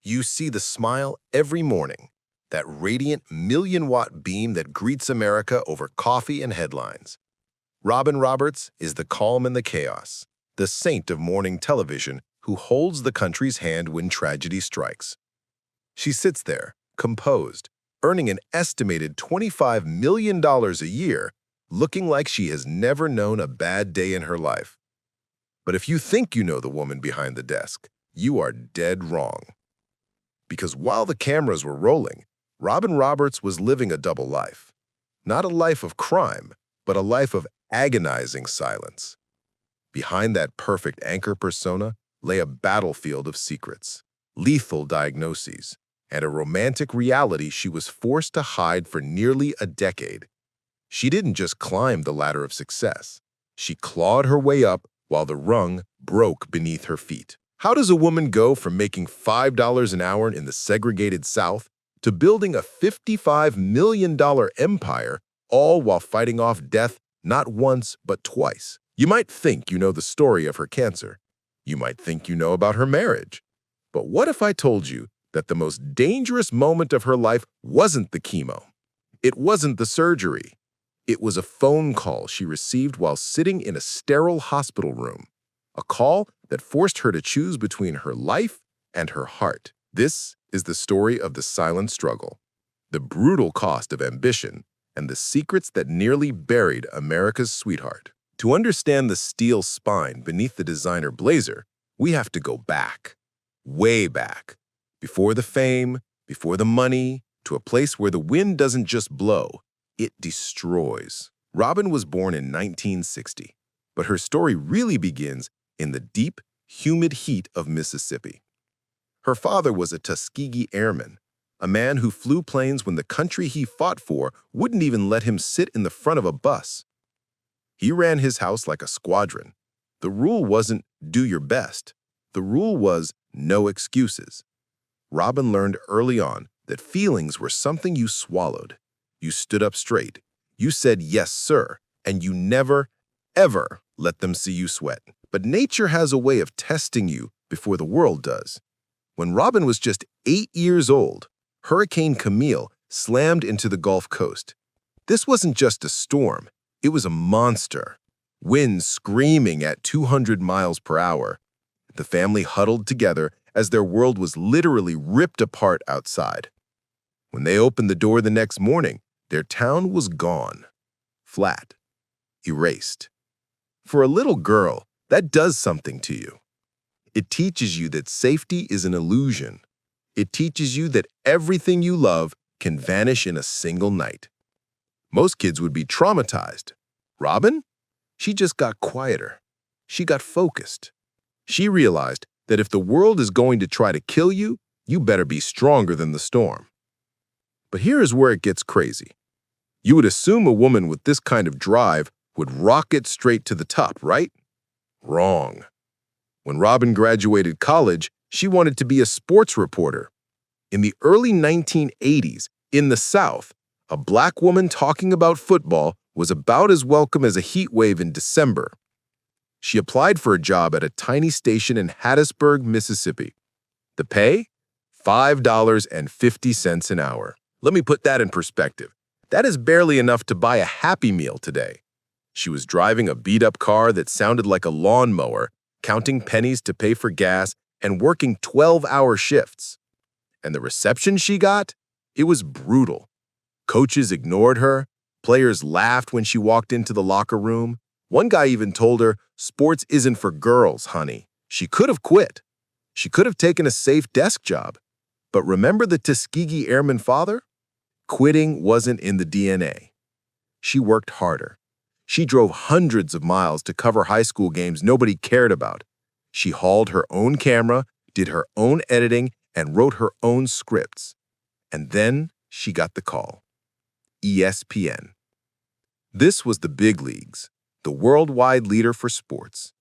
You see the smile every morning, that radiant million-watt beam that greets America over coffee and headlines. Robin Roberts is the calm in the chaos, the saint of morning television who holds the country's hand when tragedy strikes. She sits there, composed, earning an estimated $25 million a year, looking like she has never known a bad day in her life. But if you think you know the woman behind the desk, you are dead wrong. Because while the cameras were rolling, Robin Roberts was living a double life. Not a life of crime, but a life of agonizing silence. Behind that perfect anchor persona lay a battlefield of secrets, lethal diagnoses, and a romantic reality she was forced to hide for nearly a decade. She didn't just climb the ladder of success. She clawed her way up while the rung broke beneath her feet. How does a woman go from making $5 an hour in the segregated South to building a $55 million empire, all while fighting off death not once but twice? You might think you know the story of her cancer. You might think you know about her marriage. But what if I told you that the most dangerous moment of her life wasn't the chemo? It wasn't the surgery. It was a phone call she received while sitting in a sterile hospital room. A call that forced her to choose between her life and her heart. This is the story of the silent struggle, the brutal cost of ambition, and the secrets that nearly buried America's sweetheart. To understand the steel spine beneath the designer blazer, we have to go back, way back, before the fame, before the money, to a place where the wind doesn't just blow, it destroys. Robin was born in 1960, but her story really begins in the deep, humid heat of Mississippi. Her father was a Tuskegee airman, a man who flew planes when the country he fought for wouldn't even let him sit in the front of a bus. He ran his house like a squadron. The rule wasn't do your best. The rule was no excuses. Robin learned early on that feelings were something you swallowed. You stood up straight. You said yes, sir, and you never, ever let them see you sweat. But nature has a way of testing you before the world does. When Robin was just 8 years old, Hurricane Camille slammed into the Gulf Coast. This wasn't just a storm, it was a monster. Winds screaming at 200 miles per hour. The family huddled together as their world was literally ripped apart outside. When they opened the door the next morning, their town was gone. Flat. Erased. For a little girl, that does something to you. It teaches you that safety is an illusion. It teaches you that everything you love can vanish in a single night. Most kids would be traumatized. Robin? She just got quieter. She got focused. She realized that if the world is going to try to kill you, you better be stronger than the storm. But here is where it gets crazy. You would assume a woman with this kind of drive would rocket straight to the top, right? Wrong. When Robin graduated college, she wanted to be a sports reporter. In the early 1980s, in the South, a black woman talking about football was about as welcome as a heat wave in December. She applied for a job at a tiny station in Hattiesburg, Mississippi. The pay? $5.50 an hour. Let me put that in perspective. That is barely enough to buy a Happy Meal today. She was driving a beat-up car that sounded like a lawnmower, counting pennies to pay for gas, and working 12-hour shifts. And the reception she got? It was brutal. Coaches ignored her. Players laughed when she walked into the locker room. One guy even told her, "Sports isn't for girls, honey." She could have quit. She could have taken a safe desk job. But remember the Tuskegee Airman father? Quitting wasn't in the DNA. She worked harder. She drove hundreds of miles to cover high school games nobody cared about. She hauled her own camera, did her own editing, and wrote her own scripts. And then she got the call. ESPN. This was the big leagues, the worldwide leader for sports.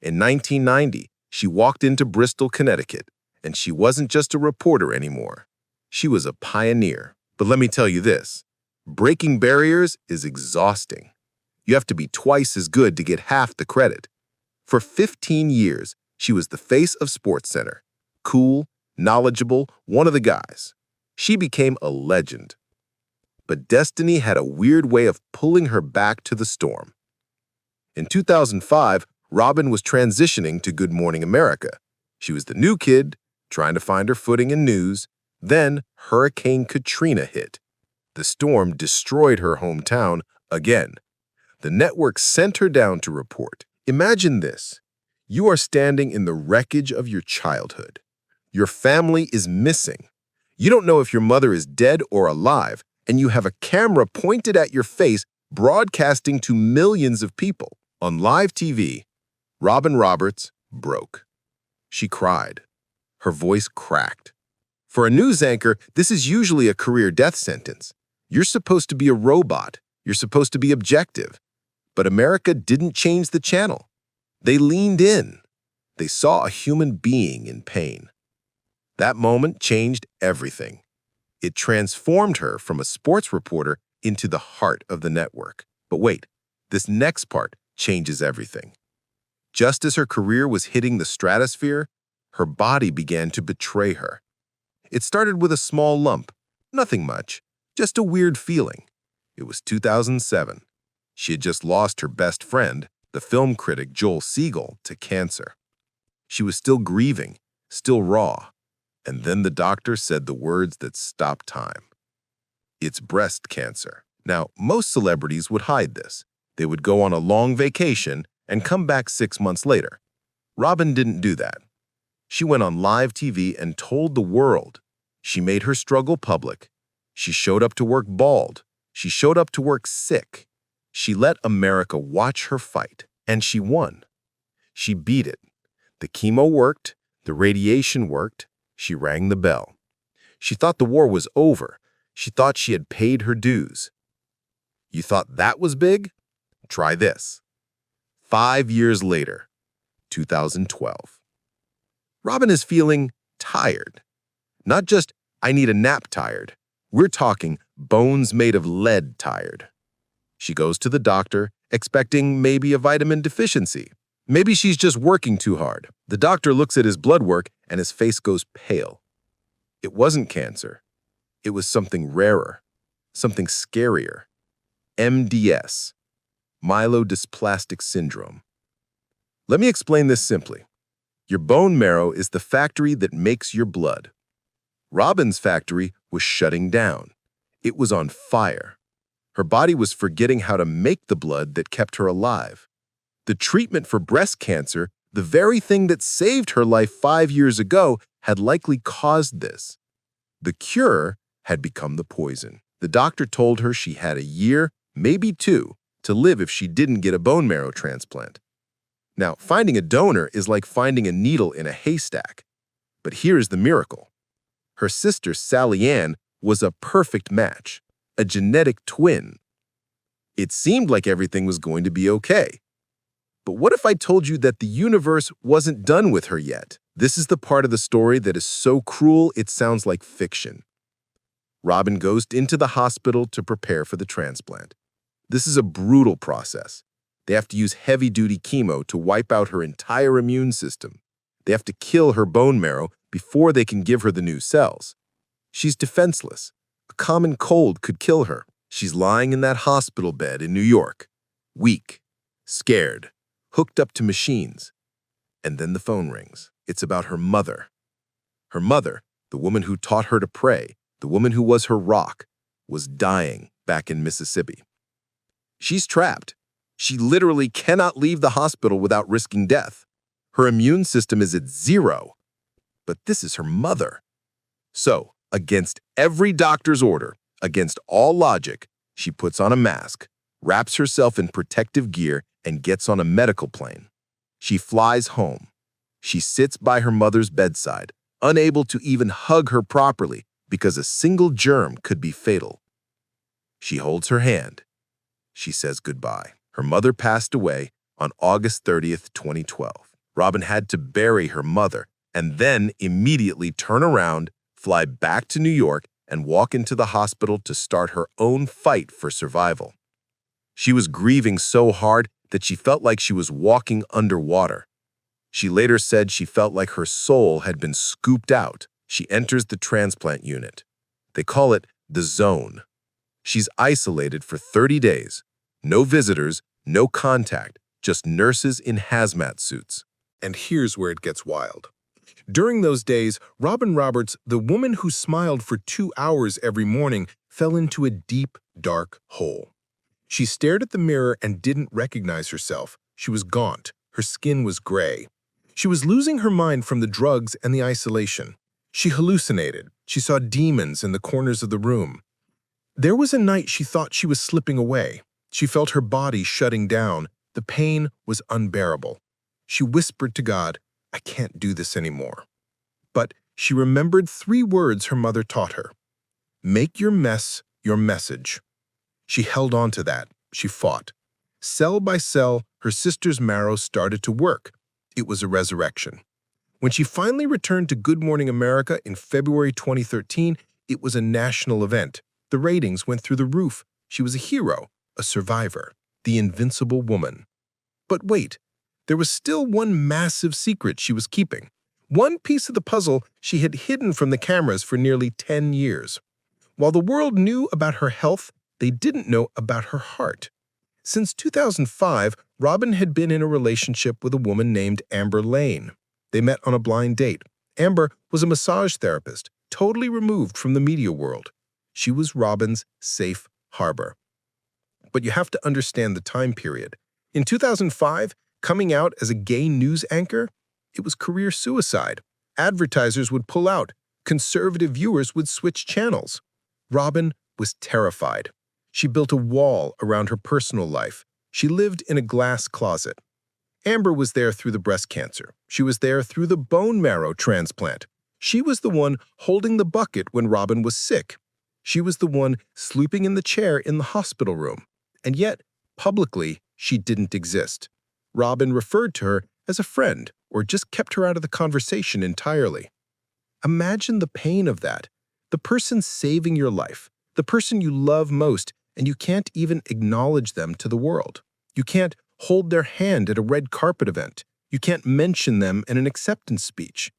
In 1990, she walked into Bristol, Connecticut, and she wasn't just a reporter anymore. She was a pioneer. But let me tell you this, breaking barriers is exhausting. You have to be twice as good to get half the credit. For 15 years, she was the face of SportsCenter, cool, knowledgeable, one of the guys. She became a legend. But destiny had a weird way of pulling her back to the storm. In 2005, Robin was transitioning to Good Morning America. She was the new kid, trying to find her footing in news. Then Hurricane Katrina hit. The storm destroyed her hometown again. The network sent her down to report. Imagine this. You are standing in the wreckage of your childhood. Your family is missing. You don't know if your mother is dead or alive, and you have a camera pointed at your face broadcasting to millions of people. On live TV, Robin Roberts broke. She cried. Her voice cracked. For a news anchor, this is usually a career death sentence. You're supposed to be a robot. You're supposed to be objective. But America didn't change the channel. They leaned in. They saw a human being in pain. That moment changed everything. It transformed her from a sports reporter into the heart of the network. But wait, this next part changes everything. Just as her career was hitting the stratosphere, her body began to betray her. It started with a small lump, nothing much, just a weird feeling. It was 2007. She had just lost her best friend, the film critic Joel Siegel, to cancer. She was still grieving, still raw. And then the doctor said the words that stopped time. It's breast cancer. Now, most celebrities would hide this. They would go on a long vacation and come back 6 months later. Robin didn't do that. She went on live TV and told the world. She made her struggle public. She showed up to work bald. She showed up to work sick. She let America watch her fight, and she won. She beat it. The chemo worked. The radiation worked. She rang the bell. She thought the war was over. She thought she had paid her dues. You thought that was big? Try this. 5 years later, 2012. Robin is feeling tired. Not just, I need a nap tired. We're talking bones made of lead tired. She goes to the doctor, expecting maybe a vitamin deficiency. Maybe she's just working too hard. The doctor looks at his blood work and his face goes pale. It wasn't cancer. It was something rarer, something scarier. MDS, myelodysplastic syndrome. Let me explain this simply. Your bone marrow is the factory that makes your blood. Robin's factory was shutting down. It was on fire. Her body was forgetting how to make the blood that kept her alive. The treatment for breast cancer, the very thing that saved her life 5 years ago, had likely caused this. The cure had become the poison. The doctor told her she had a year, maybe 2, to live if she didn't get a bone marrow transplant. Now, finding a donor is like finding a needle in a haystack. But here's the miracle. Her sister, Sally Ann, was a perfect match, a genetic twin. It seemed like everything was going to be okay. But what if I told you that the universe wasn't done with her yet? This is the part of the story that is so cruel it sounds like fiction. Robin goes into the hospital to prepare for the transplant. This is a brutal process. They have to use heavy-duty chemo to wipe out her entire immune system. They have to kill her bone marrow before they can give her the new cells. She's defenseless. A common cold could kill her. She's lying in that hospital bed in New York, weak, scared, hooked up to machines. And then the phone rings. It's about her mother. Her mother, the woman who taught her to pray, the woman who was her rock, was dying back in Mississippi. She's trapped. She literally cannot leave the hospital without risking death. Her immune system is at 0. But this is her mother. So, against every doctor's order, against all logic, she puts on a mask, wraps herself in protective gear, and gets on a medical plane. She flies home. She sits by her mother's bedside, unable to even hug her properly because a single germ could be fatal. She holds her hand. She says goodbye. Her mother passed away on August 30th, 2012. Robin had to bury her mother and then immediately turn around, fly back to New York, and walk into the hospital to start her own fight for survival. She was grieving so hard that she felt like she was walking underwater. She later said she felt like her soul had been scooped out. She enters the transplant unit. They call it the zone. She's isolated for 30 days. No visitors, no contact, just nurses in hazmat suits. And here's where it gets wild. During those days, Robin Roberts, the woman who smiled for 2 hours every morning, fell into a deep, dark hole. She stared at the mirror and didn't recognize herself. She was gaunt. Her skin was gray. She was losing her mind from the drugs and the isolation. She hallucinated. She saw demons in the corners of the room. There was a night she thought she was slipping away. She felt her body shutting down. The pain was unbearable. She whispered to God, "I can't do this anymore." But she remembered 3 words her mother taught her. Make your mess your message. She held on to that. She fought. Cell by cell, her sister's marrow started to work. It was a resurrection. When she finally returned to Good Morning America in February 2013, it was a national event. The ratings went through the roof. She was a hero, a survivor, the invincible woman. But wait, there was still one massive secret she was keeping. One piece of the puzzle she had hidden from the cameras for nearly 10 years. While the world knew about her health, they didn't know about her heart. Since 2005, Robin had been in a relationship with a woman named Amber Lane. They met on a blind date. Amber was a massage therapist, totally removed from the media world. She was Robin's safe harbor. But you have to understand the time period. In 2005, coming out as a gay news anchor, it was career suicide. Advertisers would pull out. Conservative viewers would switch channels. Robin was terrified. She built a wall around her personal life. She lived in a glass closet. Amber was there through the breast cancer. She was there through the bone marrow transplant. She was the one holding the bucket when Robin was sick. She was the one sleeping in the chair in the hospital room. And yet, publicly, she didn't exist. Robin referred to her as a friend or just kept her out of the conversation entirely. Imagine the pain of that. The person saving your life, the person you love most, and you can't even acknowledge them to the world. You can't hold their hand at a red carpet event. You can't mention them in an acceptance speech.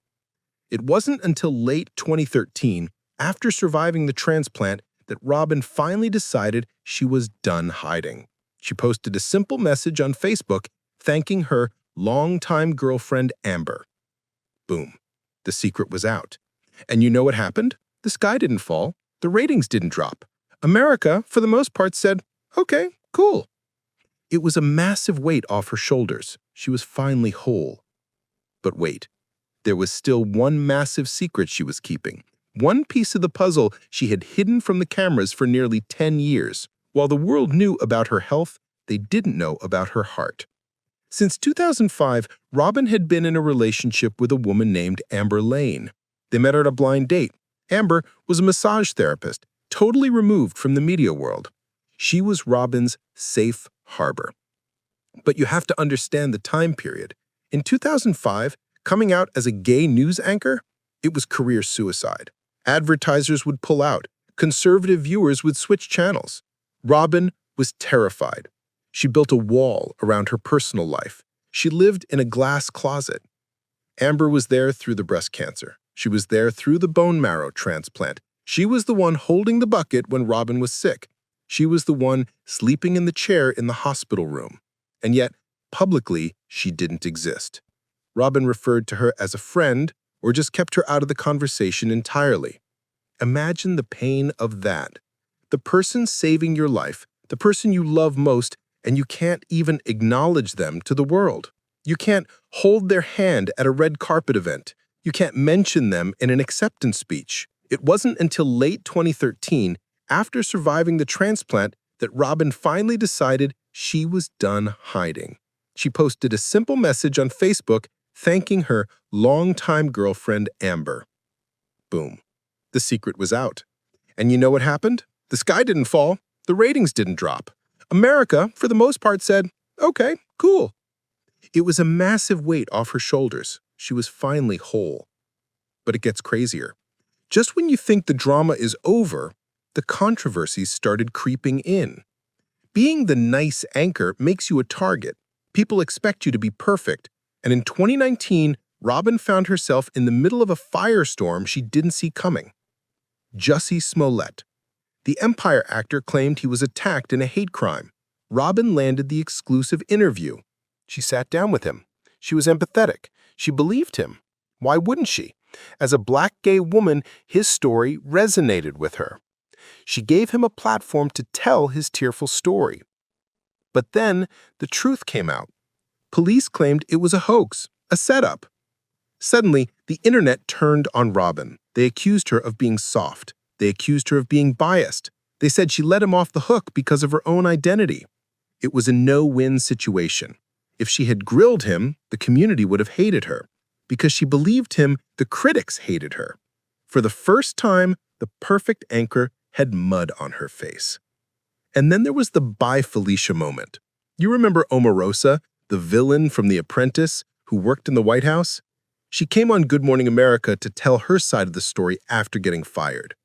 It wasn't until late 2013, after surviving the transplant, that Robin finally decided she was done hiding. She posted a simple message on Facebook thanking her longtime girlfriend Amber. Boom. The secret was out. And you know what happened? The sky didn't fall. The ratings didn't drop. America, for the most part, said, "Okay, cool." It was a massive weight off her shoulders. She was finally whole. But wait, there was still one massive secret she was keeping. One piece of the puzzle she had hidden from the cameras for nearly 10 years. While the world knew about her health, they didn't know about her heart. Since 2005, Robin had been in a relationship with a woman named Amber Lane. They met at a blind date. Amber was a massage therapist, totally removed from the media world. She was Robin's safe harbor. But you have to understand the time period. In 2005, coming out as a gay news anchor, it was career suicide. Advertisers would pull out. Conservative viewers would switch channels. Robin was terrified. She built a wall around her personal life. She lived in a glass closet. Amber was there through the breast cancer. She was there through the bone marrow transplant. She was the one holding the bucket when Robin was sick. She was the one sleeping in the chair in the hospital room. And yet, publicly, she didn't exist. Robin referred to her as a friend or just kept her out of the conversation entirely. Imagine the pain of that. The person saving your life, the person you love most, and you can't even acknowledge them to the world. You can't hold their hand at a red carpet event. You can't mention them in an acceptance speech. It wasn't until late 2013, after surviving the transplant, that Robin finally decided she was done hiding. She posted a simple message on Facebook thanking her longtime girlfriend Amber. Boom. The secret was out. And you know what happened? The sky didn't fall. The ratings didn't drop. America, for the most part, said, "Okay, cool." It was a massive weight off her shoulders. She was finally whole. But it gets crazier. Just when you think the drama is over, the controversies started creeping in. Being the nice anchor makes you a target. People expect you to be perfect. And in 2019, Robin found herself in the middle of a firestorm she didn't see coming. Jussie Smollett. The Empire actor claimed he was attacked in a hate crime. Robin landed the exclusive interview. She sat down with him. She was empathetic. She believed him. Why wouldn't she? As a black gay woman, his story resonated with her. She gave him a platform to tell his tearful story. But then the truth came out. Police claimed it was a hoax, a setup. Suddenly, the internet turned on Robin. They accused her of being soft. They accused her of being biased. They said she let him off the hook because of her own identity. It was a no-win situation. If she had grilled him, the community would have hated her. Because she believed him, the critics hated her. For the first time, the perfect anchor had mud on her face. And then there was the bye Felicia moment. You remember Omarosa, the villain from The Apprentice, who worked in the White House? She came on Good Morning America to tell her side of the story after getting fired.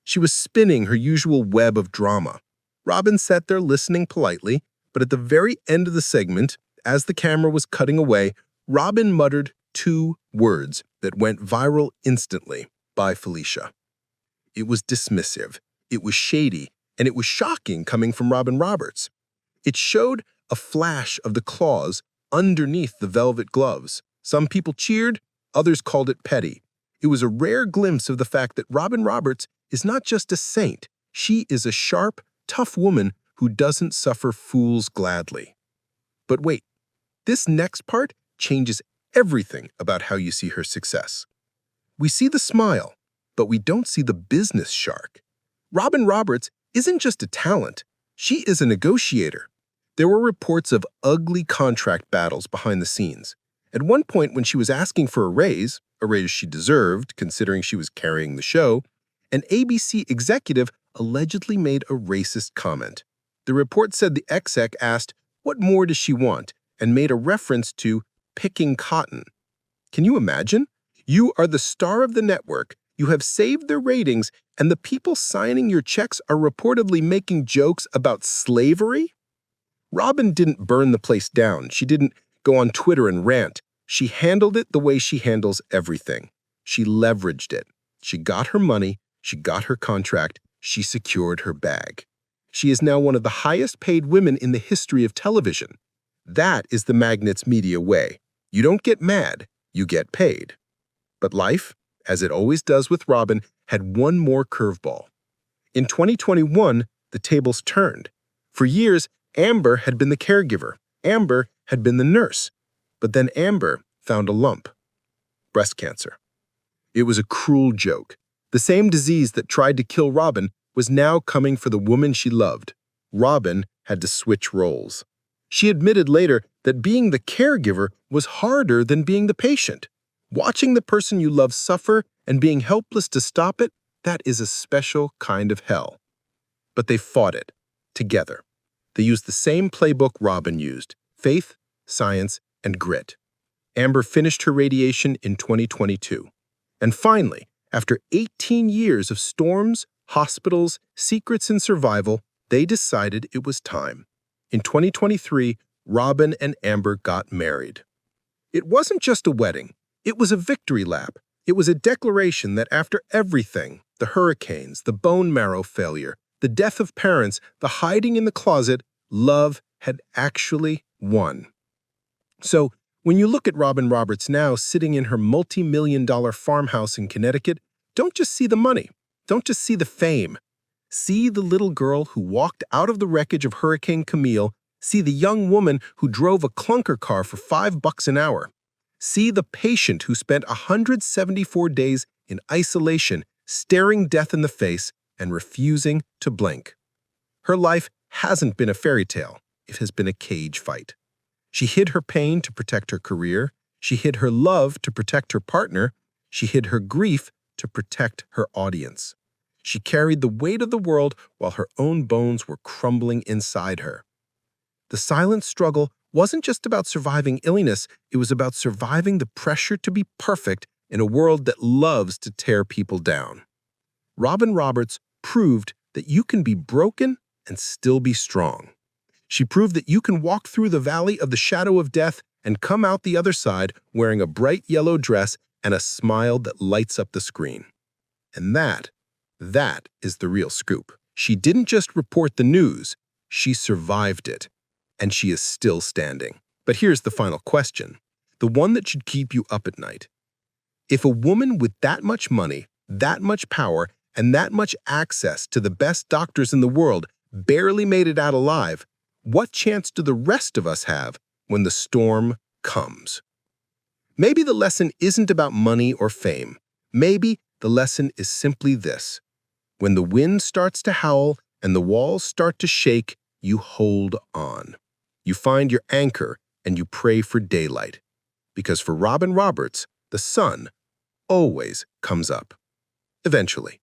She was spinning her usual web of drama. Robin sat there listening politely, but at the very end of the segment, as the camera was cutting away, Robin muttered 2 words that went viral instantly: "Bye, Felicia." It was dismissive, it was shady, and it was shocking coming from Robin Roberts. It showed a flash of the claws underneath the velvet gloves. Some people cheered, others called it petty. It was a rare glimpse of the fact that Robin Roberts is not just a saint, she is a sharp, tough woman who doesn't suffer fools gladly. But wait, this next part changes everything about how you see her success. We see the smile, but we don't see the business shark. Robin Roberts isn't just a talent, she is a negotiator. There were reports of ugly contract battles behind the scenes. At one point, when she was asking for a raise she deserved considering she was carrying the show, an ABC executive allegedly made a racist comment. The report said the exec asked, "What more does she want?" and made a reference to picking cotton. Can you imagine? You are the star of the network, you have saved their ratings, and the people signing your checks are reportedly making jokes about slavery? Robin didn't burn the place down. She didn't go on Twitter and rant. She handled it the way she handles everything. She leveraged it. She got her money, she got her contract, she secured her bag. She is now one of the highest paid women in the history of television. That is the Magnets Media way. You don't get mad, you get paid. But life, as it always does with Robin, had one more curveball. In 2021, the tables turned. For years, Amber had been the caregiver. Amber had been the nurse. But then Amber found a lump. Breast cancer. It was a cruel joke. The same disease that tried to kill Robin was now coming for the woman she loved. Robin had to switch roles. She admitted later that being the caregiver was harder than being the patient. Watching the person you love suffer and being helpless to stop it, that is a special kind of hell. But they fought it, together. They used the same playbook Robin used: faith, science, and grit. Amber finished her radiation in 2022. And finally, after 18 years of storms, hospitals, secrets, and survival, they decided it was time. In 2023, Robin and Amber got married. It wasn't just a wedding. It was a victory lap. It was a declaration that after everything, the hurricanes, the bone marrow failure, the death of parents, the hiding in the closet, love had actually won. So, when you look at Robin Roberts now sitting in her multi-million-dollar farmhouse in Connecticut, don't just see the money. Don't just see the fame. See the little girl who walked out of the wreckage of Hurricane Camille. See the young woman who drove a clunker car for $5 an hour. See the patient who spent 174 days in isolation, staring death in the face and refusing to blink. Her life hasn't been a fairy tale. It has been a cage fight. She hid her pain to protect her career. She hid her love to protect her partner. She hid her grief to protect her audience. She carried the weight of the world while her own bones were crumbling inside her. The silent struggle wasn't just about surviving illness, it was about surviving the pressure to be perfect in a world that loves to tear people down. Robin Roberts proved that you can be broken and still be strong. She proved that you can walk through the valley of the shadow of death and come out the other side wearing a bright yellow dress and a smile that lights up the screen. And that is the real scoop. She didn't just report the news, she survived it. And she is still standing. But here's the final question, the one that should keep you up at night. If a woman with that much money, that much power, and that much access to the best doctors in the world barely made it out alive, what chance do the rest of us have when the storm comes? Maybe the lesson isn't about money or fame. Maybe the lesson is simply this. When the wind starts to howl and the walls start to shake, you hold on. You find your anchor and you pray for daylight. Because for Robin Roberts, the sun always comes up. Eventually.